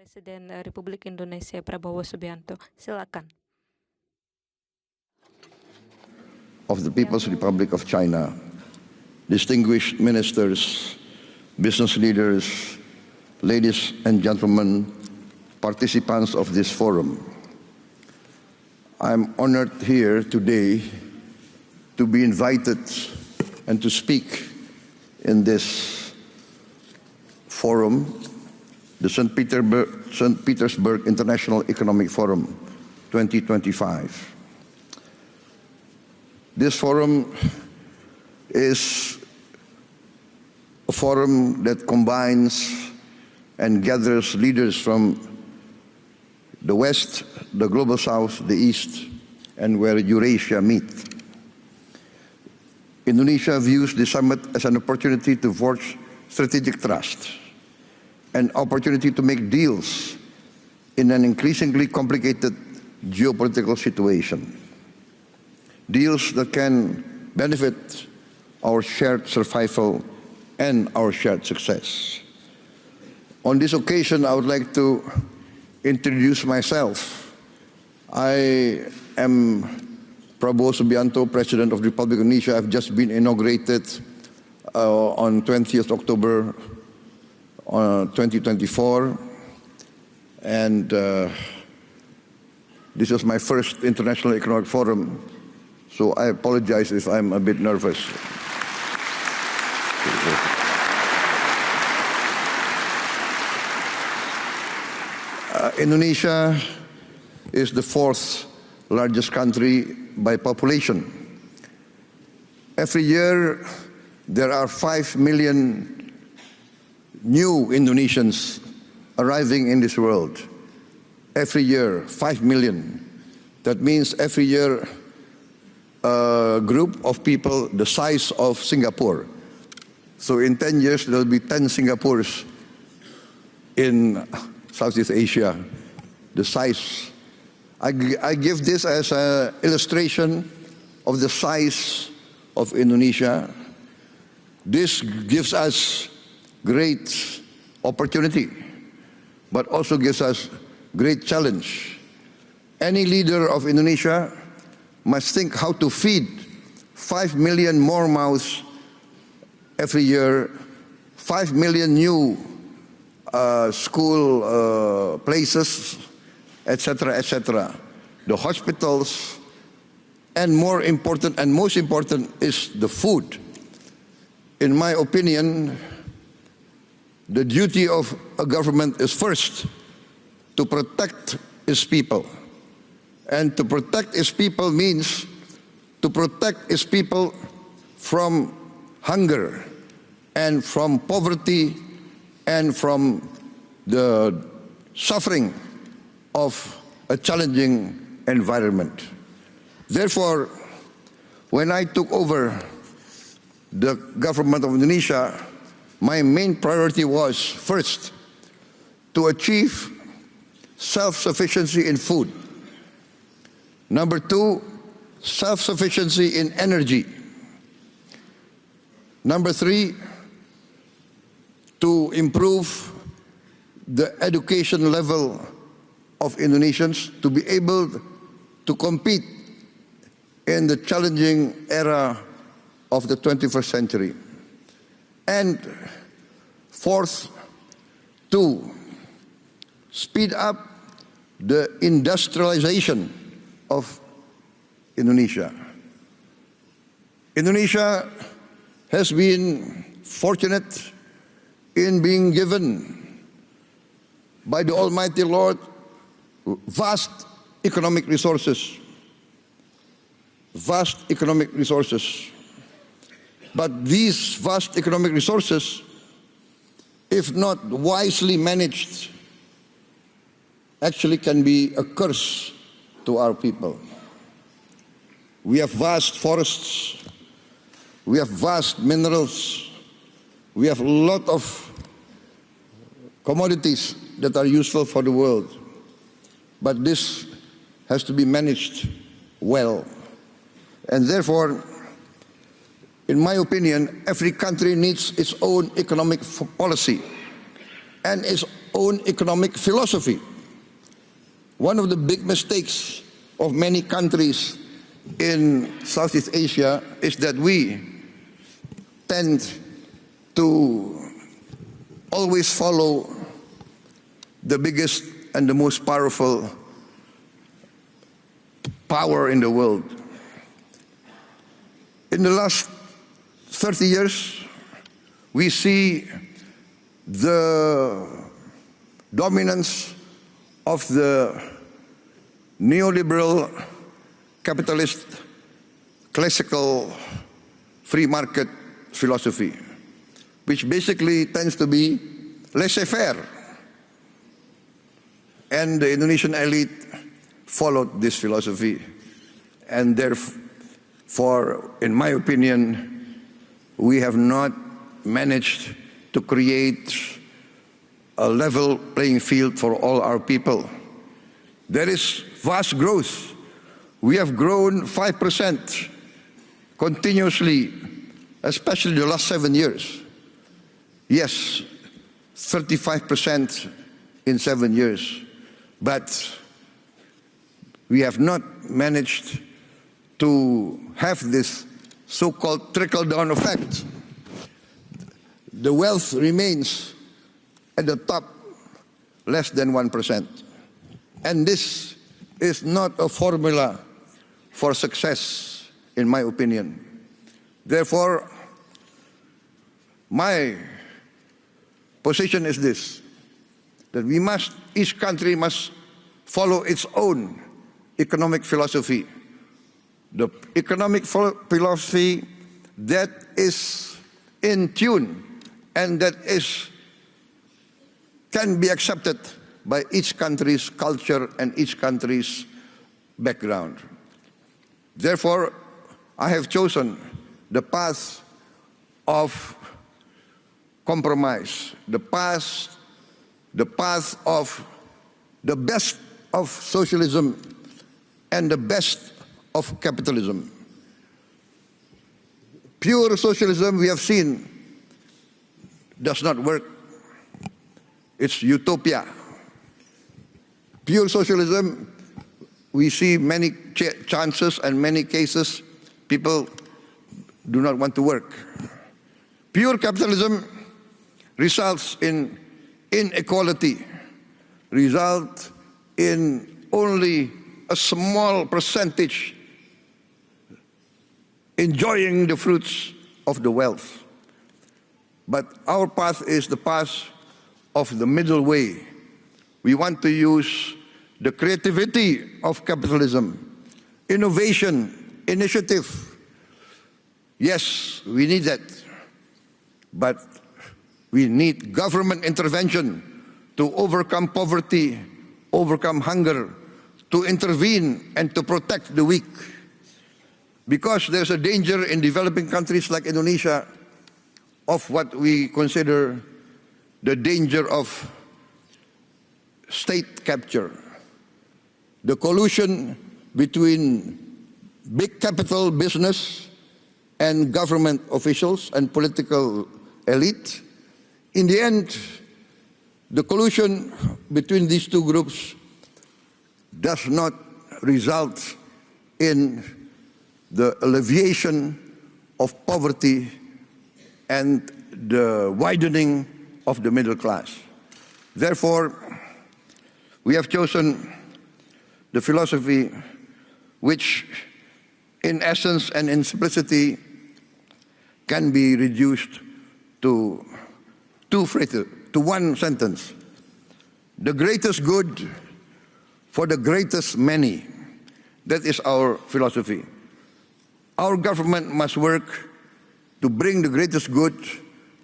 Presiden Republik Indonesia Prabowo Subianto. Silakan. Of the People's Republic of China, distinguished ministers, business leaders, ladies and gentlemen, participants of this forum. I'm honored here today to be invited and to speak in this forum, the St. Petersburg International Economic Forum 2025. This forum is a forum that combines and gathers leaders from the West, the Global South, the East, and where Eurasia meet. Indonesia views the summit as an opportunity to forge strategic trust, an opportunity to make deals in an increasingly complicated geopolitical situation. Deals that can benefit our shared survival and our shared success. On this occasion, I would like to introduce myself. I am Prabowo Subianto, President of the Republic of Indonesia. I've just been inaugurated on 20th October 2024. And this is my first International Economic Forum, so I apologize if I'm a bit nervous. Indonesia is the fourth largest country by population. Every year, there are 5 million new Indonesians arriving in this world. Every year, 5 million. That means every year, a group of people the size of Singapore. So in 10 years, there will be 10 Singapores in Southeast Asia, the size. I give this as an illustration of the size of Indonesia. This gives us great opportunity, but also gives us great challenge. Any leader of Indonesia must think how to feed 5 million more mouths every year, 5 million new school places, etc., etc. The hospitals, and more important and most important is the food. In my opinion, the duty of a government is first to protect its people. And to protect its people means to protect its people from hunger and from poverty and from the suffering of a challenging environment. Therefore, when I took over the government of Indonesia, my main priority was, first, to achieve self-sufficiency in food. Number two, self-sufficiency in energy. Number three, to improve the education level of Indonesians to be able to compete in the challenging era of the 21st century. And fourth, to speed up the industrialization of Indonesia. Indonesia has been fortunate in being given by the Almighty Lord vast economic resources. Vast economic resources. But these vast economic resources, if not wisely managed, actually can be a curse to our people. We have vast forests, we have vast minerals, we have a lot of commodities that are useful for the world. But this has to be managed well. And therefore, in my opinion, every country needs its own economic policy and its own economic philosophy. One of the big mistakes of many countries in Southeast Asia is that we tend to always follow the biggest and the most powerful power in the world. In the last 30 years, we see the dominance of the neoliberal capitalist classical free market philosophy, which basically tends to be laissez-faire. And the Indonesian elite followed this philosophy, and therefore, in my opinion, we have not managed to create a level playing field for all our people. There is vast growth. We have grown 5% continuously, especially the last 7 years. Yes, 35% in 7 years. But we have not managed to have this so-called trickle-down effect. The wealth remains at the top less than 1%. And this is not a formula for success, in my opinion. Therefore, my position is this, that each country must follow its own economic philosophy. The economic philosophy that is in tune and that can be accepted by each country's culture and each country's background. Therefore, I have chosen the path of compromise, the path of the best of socialism and the best of capitalism. Pure socialism, we have seen, does not work. It's utopia. Pure socialism, we see many chances and many cases people do not want to work. Pure capitalism results in inequality, result in only a small percentage enjoying the fruits of the wealth. But our path is the path of the middle way. We want to use the creativity of capitalism, innovation, initiative. Yes, we need that. But we need government intervention to overcome poverty, overcome hunger, to intervene and to protect the weak. Because there's a danger in developing countries like Indonesia of what we consider the danger of state capture. The collusion between big capital business and government officials and political elite. In the end, the collusion between these two groups does not result in the alleviation of poverty and the widening of the middle class. Therefore, we have chosen the philosophy which, in essence and in simplicity, can be reduced to one sentence. The greatest good for the greatest many. That is our philosophy. Our government must work to bring the greatest good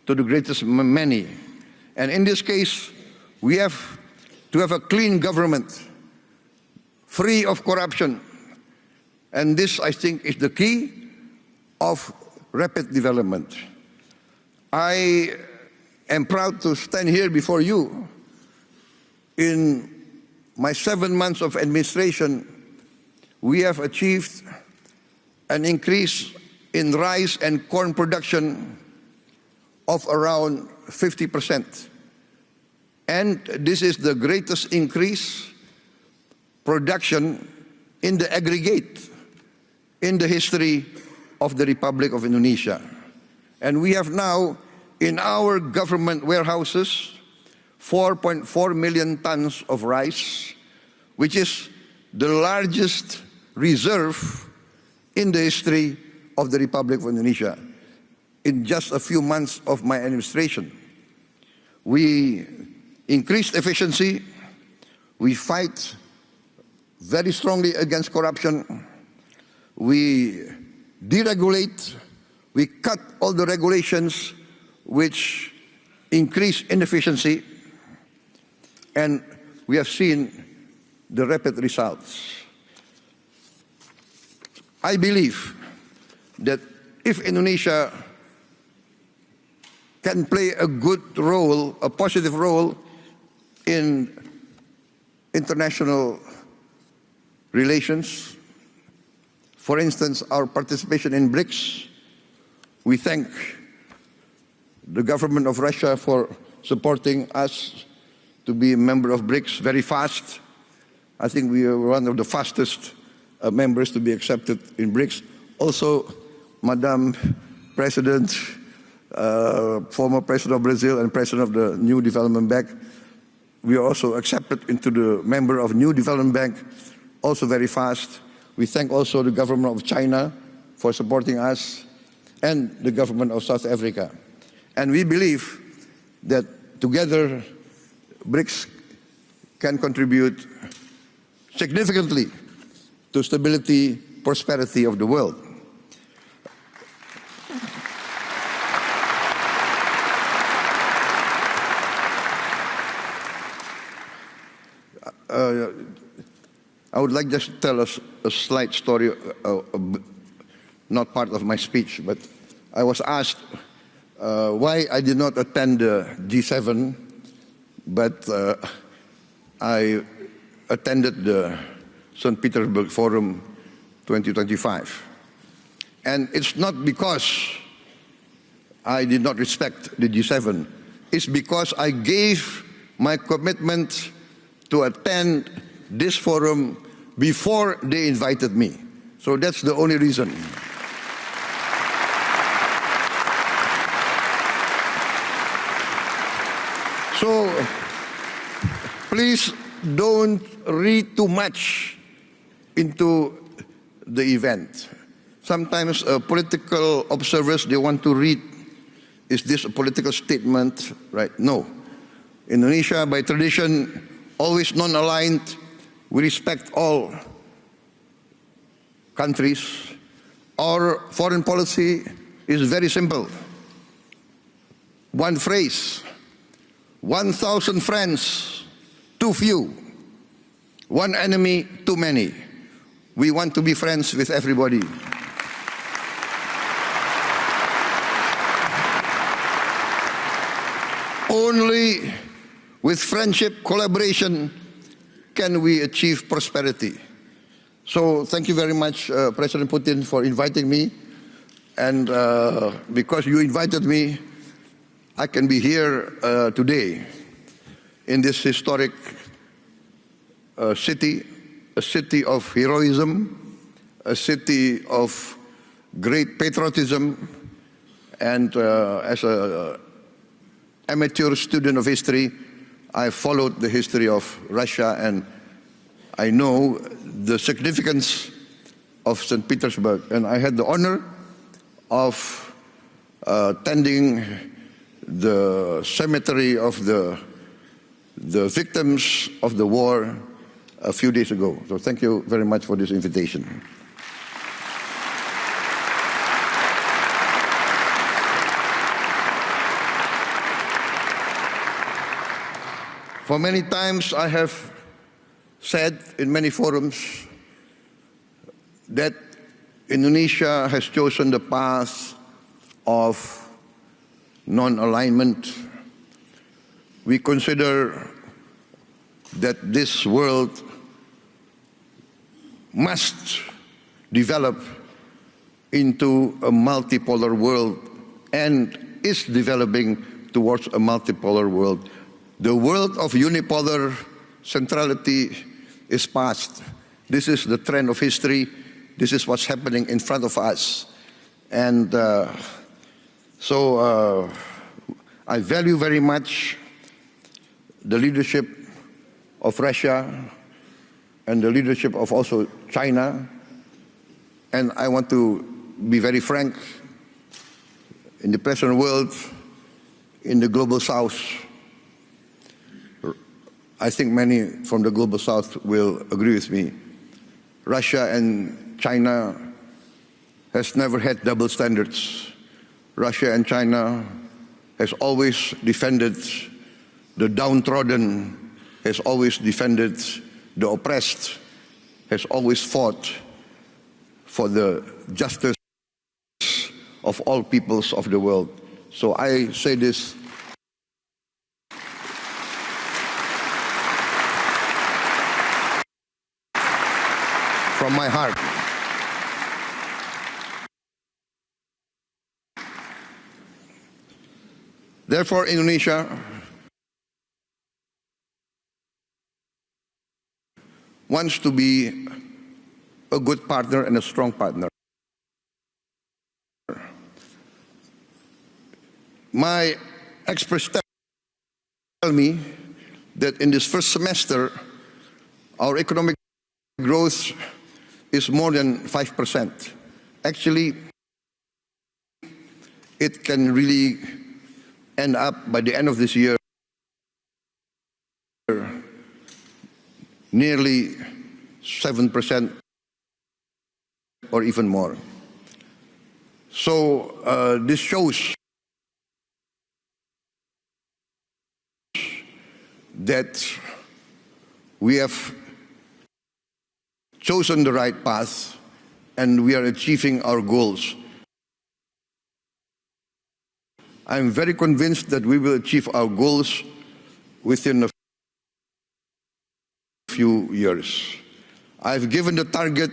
to the greatest many. And in this case, we have to have a clean government, free of corruption. And this, I think, is the key of rapid development. I am proud to stand here before you. In my 7 months of administration, we have achieved an increase in rice and corn production of around 50%. And this is the greatest increase production in the aggregate in the history of the Republic of Indonesia. And we have now in our government warehouses 4.4 million tons of rice, which is the largest reserve in the history of the Republic of Indonesia in just a few months of my administration. We increased efficiency, we fight very strongly against corruption, we deregulate, we cut all the regulations which increase inefficiency, and we have seen the rapid results. I believe that if Indonesia can play a good role, a positive role in international relations, for instance, our participation in BRICS, we thank the government of Russia for supporting us to be a member of BRICS very fast. I think we are one of the fastest members to be accepted in BRICS. Also, Madam President, former President of Brazil and President of the New Development Bank, we are also accepted into the member of New Development Bank, also very fast. We thank also the government of China for supporting us and the government of South Africa. And we believe that together BRICS can contribute significantly to stability, prosperity of the world. I would like just to tell us a slight story, not part of my speech, but I was asked why I did not attend the G7, but I attended the St. Petersburg Forum 2025. And it's not because I did not respect the G7, it's because I gave my commitment to attend this forum before they invited me. So that's the only reason. So please don't read too much into the event. Sometimes political observers, they want to read, is this a political statement, right? No. Indonesia, by tradition, always non-aligned. We respect all countries. Our foreign policy is very simple. One phrase: 1,000 friends, too few. One enemy, too many. We want to be friends with everybody. Only with friendship, collaboration, can we achieve prosperity. So thank you very much, President Putin, for inviting me. And because you invited me, I can be here today in this historic city, a city of heroism, a city of great patriotism, and as an amateur student of history, I followed the history of Russia, and I know the significance of St. Petersburg. And I had the honor of attending the cemetery of the victims of the war a few days ago. So thank you very much for this invitation. For many times I have said in many forums that Indonesia has chosen the path of non-alignment. We consider that this world must develop into a multipolar world and is developing towards a multipolar world. The world of unipolar centrality is past. This is the trend of history. This is what's happening in front of us. And so I value very much the leadership of Russia and the leadership of also China. And I want to be very frank, in the present world, in the global south, I think many from the global south will agree with me. Russia and China has never had double standards. Russia and China has always defended the downtrodden, has always defended the oppressed, has always fought for the justice of all peoples of the world. So I say this from my heart. Therefore, Indonesia wants to be a good partner and a strong partner. My experts tell me that in this first semester, our economic growth is more than 5%. Actually, it can really end up by the end of this year nearly 7% or even more. So this shows that we have chosen the right path and we are achieving our goals. I'm very convinced that we will achieve our goals within a few years. I've given the target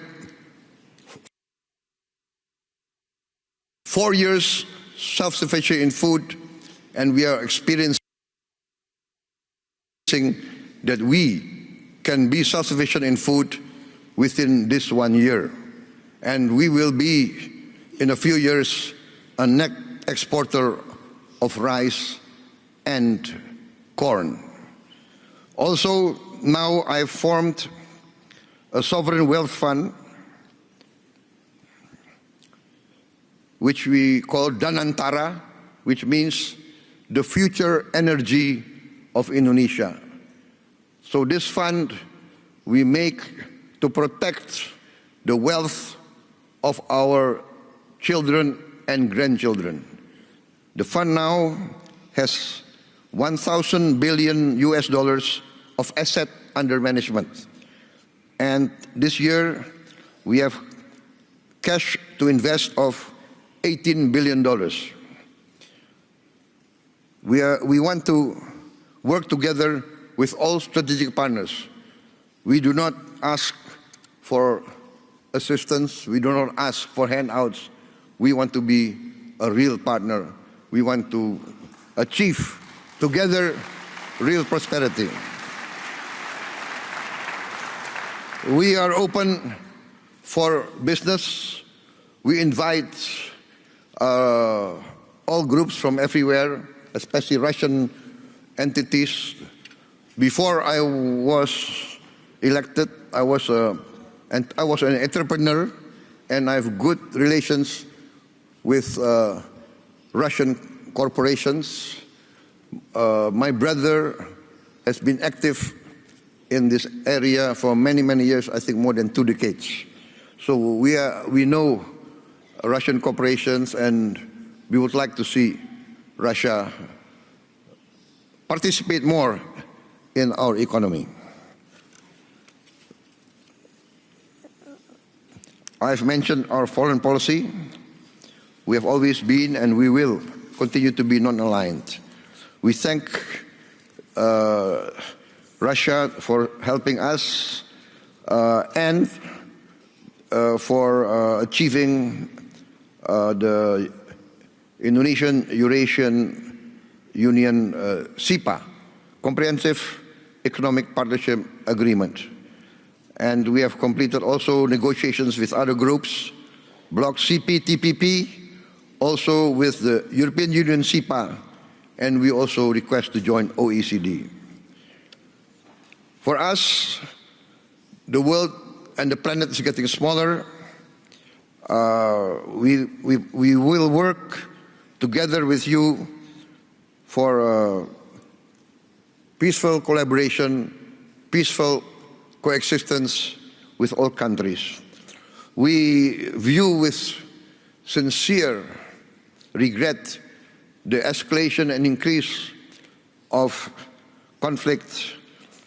4 years self-sufficient in food, and we are experiencing that we can be self-sufficient in food within this 1 year. And we will be, in a few years, a net exporter of rice and corn. Also, now I've formed a sovereign wealth fund, which we call Danantara, which means the future energy of Indonesia. So this fund we make to protect the wealth of our children and grandchildren. The fund now has 1,000 billion US dollars of asset under management. And this year we have cash to invest of $18 billion. We want to work together with all strategic partners. We do not ask for assistance. We do not ask for handouts. We want to be a real partner. We want to achieve together real prosperity. We are open for business. We invite all groups from everywhere, especially Russian entities. Before I was elected, I was an entrepreneur, and I have good relations with Russian corporations. My brother has been active in this area for many, many years, I think more than 2 decades. So we know Russian corporations, and we would like to see Russia participate more in our economy. I've mentioned our foreign policy. We have always been and we will continue to be non-aligned. We thank Russia for helping us and for achieving the Indonesian Eurasian Union SIPA, comprehensive economic partnership agreement. And we have completed also negotiations with other groups, Bloc CPTPP, also with the European Union CEPA, and we also request to join OECD. For us, the world and the planet is getting smaller. We will work together with you for peaceful collaboration, peaceful coexistence with all countries. We view with sincere regret the escalation and increase of conflict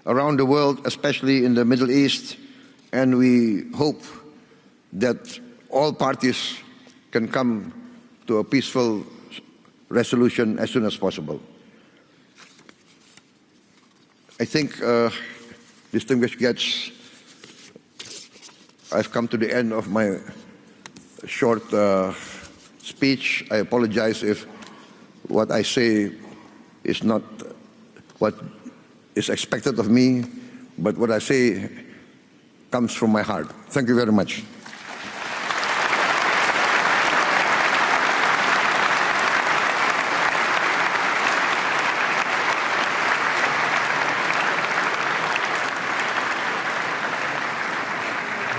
around the world, especially in the Middle East, and we hope that all parties can come to a peaceful resolution as soon as possible. I think, distinguished guests, I've come to the end of my short speech. I apologize if what I say is not what is expected of me, but what I say comes from my heart. Thank you very much.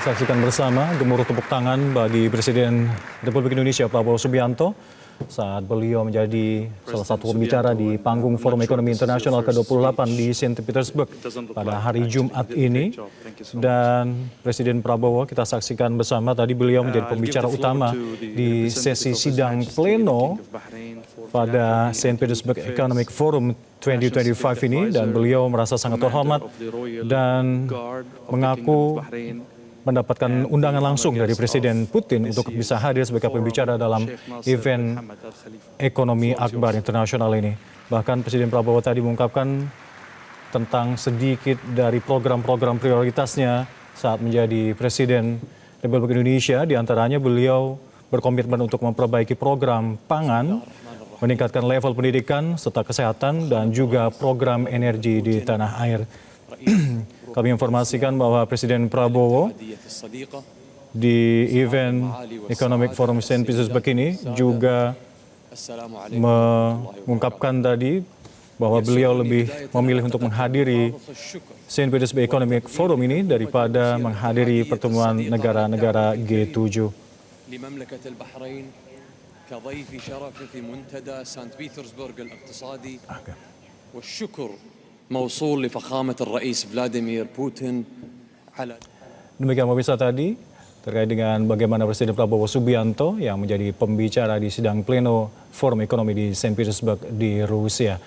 Saksikan bersama gemuruh tepuk tangan bagi Presiden Republik Indonesia Prabowo Subianto saat beliau menjadi salah satu pembicara di panggung Forum Ekonomi Internasional ke-28 di St. Petersburg pada hari Jumat ini. Dan Presiden Prabowo kita saksikan bersama tadi beliau menjadi pembicara utama di sesi sidang pleno pada St. Petersburg Economic Forum 2025 ini, dan beliau merasa sangat terhormat dan mengaku mendapatkan undangan langsung dari Presiden Putin untuk bisa hadir sebagai pembicara dalam event ekonomi akbar internasional ini. Bahkan Presiden Prabowo tadi mengungkapkan tentang sedikit dari program-program prioritasnya saat menjadi Presiden Republik Indonesia. Di antaranya beliau berkomitmen untuk memperbaiki program pangan, meningkatkan level pendidikan serta kesehatan, dan juga program energi di tanah air. Kami informasikan bahwa Presiden Prabowo di event Economic Forum St. Petersburg ini juga mengungkapkan tadi bahwa beliau lebih memilih untuk menghadiri St. Petersburg Economic Forum ini daripada menghadiri pertemuan negara-negara G7. موصول لفخامة الرئيس فلاديمير بوتين على. Demikian pemirsa tadi terkait dengan bagaimana Presiden Prabowo Subianto yang menjadi pembicara di sidang pleno Forum Ekonomi di St. Petersburg di Rusia.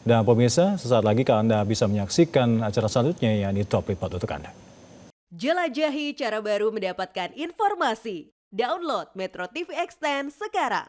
Dan pemirsa, sesaat lagi Anda bisa menyaksikan acara selanjutnya yakni Top Report untuk Anda. Jelajahi cara baru mendapatkan informasi. Download MetroTV Extend sekarang.